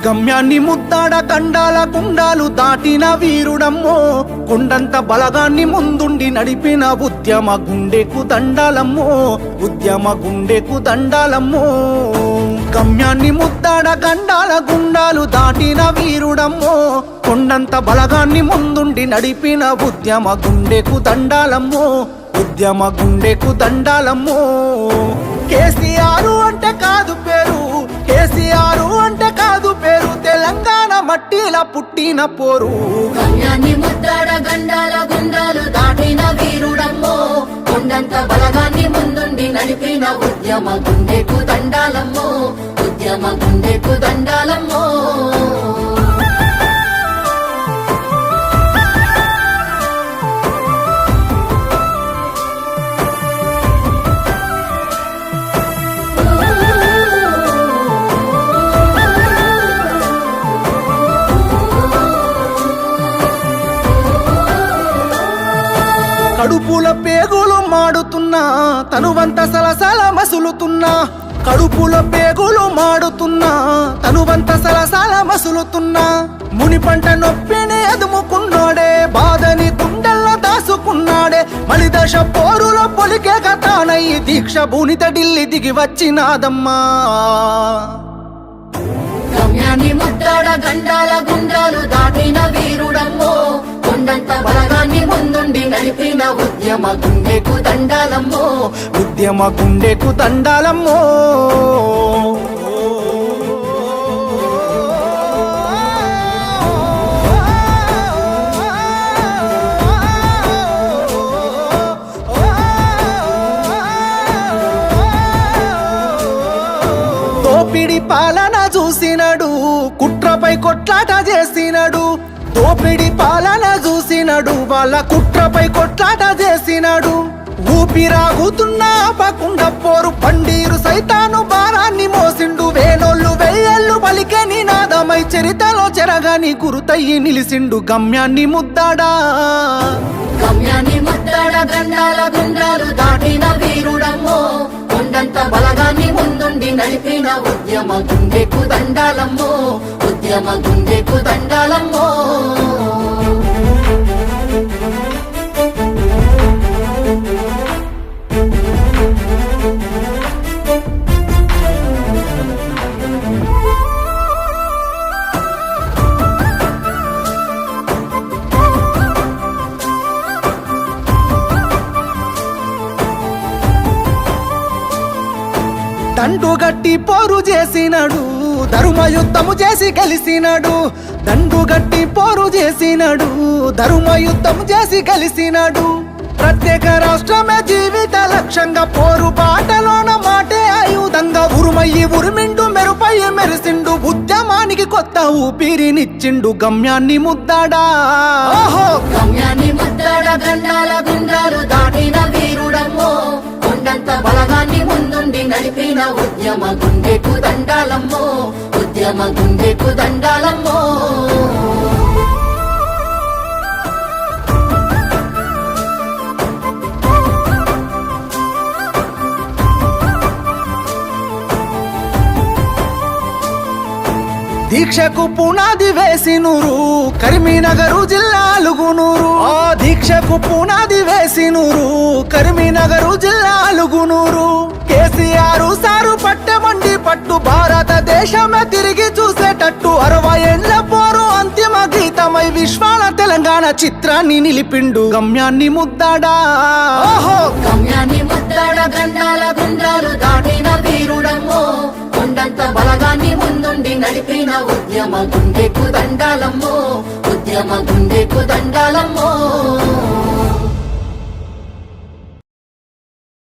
గమ్యాన్ని ముద్దాడ గండాల గుండాలు దాటిన వీరుడమ్మో, కొండంత బలగాన్ని ముందుండి నడిపిన ఉద్యమ గుండెకు దండాలమ్మో, ఉద్యమ గుండెకు దండాలమ్మో. గమ్యాన్ని ముద్దాడ గండాల గుండాలు దాటిన వీరుడమ్మో, కొండంత బలగాన్ని ముందుండి నడిపిన ఉద్యమ గుండెకు దండాలమ్మో, ఉద్యమ గుండెకు దండాలమ్మో. కేసీఆర్ అంటే కాదు పేరు, కేసీఆర్ అంటే కాదు పేరు, తెలంగాణ మట్టిలా పుట్టిన పోరు. గమ్యాన్ని ముద్దాడ గండాల గుండాలు దాటిన వీరుడమ్మో, కొండంత బలగాన్ని ముందుండి నడిపిన ఉద్యమ గుండెకు దండాలమ్మో, ఉద్యమ గుండెకు దండాలమ్మో. కడుపుల పేగులు మాడుతున్నా, తనువంత సలసల మసులుతున్నా, కడుపుల పేగులు మాడుతున్నా, తనువంత సలసల మసులుతున్నా. ముని పంట నొప్పిని అదుముకున్నాడే, బాధని గుండెల్లో దాసుకున్నాడే, మలిదశ పోరులో పొలికే కథానయ్యి దీక్ష భూనిత ఢిల్లీ దిగి వచ్చినాదమ్మా. గమ్యాన్ని ముద్దాడ గండాల గుండాలు దాటిన వీరుడమ్మో, కొండంత బలగాన్ని ముందుండి నడిపిన ఉద్యమ గుండెకు దండాలమ్మో, ఉద్యమ గుండెకు దండాలమ్మో. దోపిడి పాలన చూసినడు, కుట్రపై కొట్లాట చేసినడు, దోపిడి పాలన చూసినడు, వాళ్ళ కుట్రపై కొట్లాట చేసినాడు. ఊపిరాగుతున్నా ఆపకుండ పోరు, పండీరు సైతాను భారాన్ని మోసిండు, వేనోళ్ళు వెయ్యేళ్ళు పలికే నినాదమై చరితలో చెరగాని గురుతయ్యి నిలిసిండు. గమ్యాన్ని ముద్దాడా గమ్యాన్ని ముద్దాడ గండాల గుండాలు దాటిన వీరుడమ్మో, కొండంత బలగాన్ని ముందుండి నడిపిన ఉద్యమ గుండెకు దండాలమ్మో, ఉద్యమ గుండెకు దండాలమ్మో. దండుగట్టి పోరు చేసినడు, ధర్మయుద్ధము చేసి గెలిసినడు, దండుగట్టి పోరు చేసినడు, ధర్మయుద్ధము చేసి గెలిసినడు. ప్రత్యేక రాష్ట్రమే జీవిత లక్ష్యంగా పోరు బాటలోన మాటే ఆయుధంగా ఉరుమయ్యి ఉరిమిండు, మెరుపై మెరిసిండు, ఉద్యమానికి కొత్త ఊపిరినిచ్చిండు. గమ్యాన్ని ముద్దాడా ఓహో, గమ్యాన్ని ముద్దాడ గండాల గుండాలు దాటిన వీరుడమ్మో, కొండంత బలగాన్ని ముందుండి నడిపిన ఉద్యమ గుండెకు దండాలమ్మో, ఉద్యమ గుండెకు దండాలమ్మో. దీక్షకు పునాది వేసినూరు, కరీంనగర్ జిల్లా అలుగునూరు. ఆ దీక్షకు పునాది వేసినూరు, కరీంనగర్ జిల్లా అలుగునూరు. కేసీఆర్ సారు పట్టమండి పట్టు, భారతదేశమే తిరిగి చూసేటట్టు 60 ఏళ్ల పోరు అంతిమ గీతమై విశ్వాల తెలంగాణ చిత్రాన్ని నిలిపిండు. గమ్యాన్ని ముద్దాడా ఓహో, గమ్యాన్ని ముద్దాడ గండాల గుండాలు దాటిన వీరుడమ్మో, కొండంత బలగాన్ని ముందుండి నడిపిన ఉద్యమ గుండెకు దండాలమ్మో, ఉద్యమ గుండెకు దండాలమ్మో.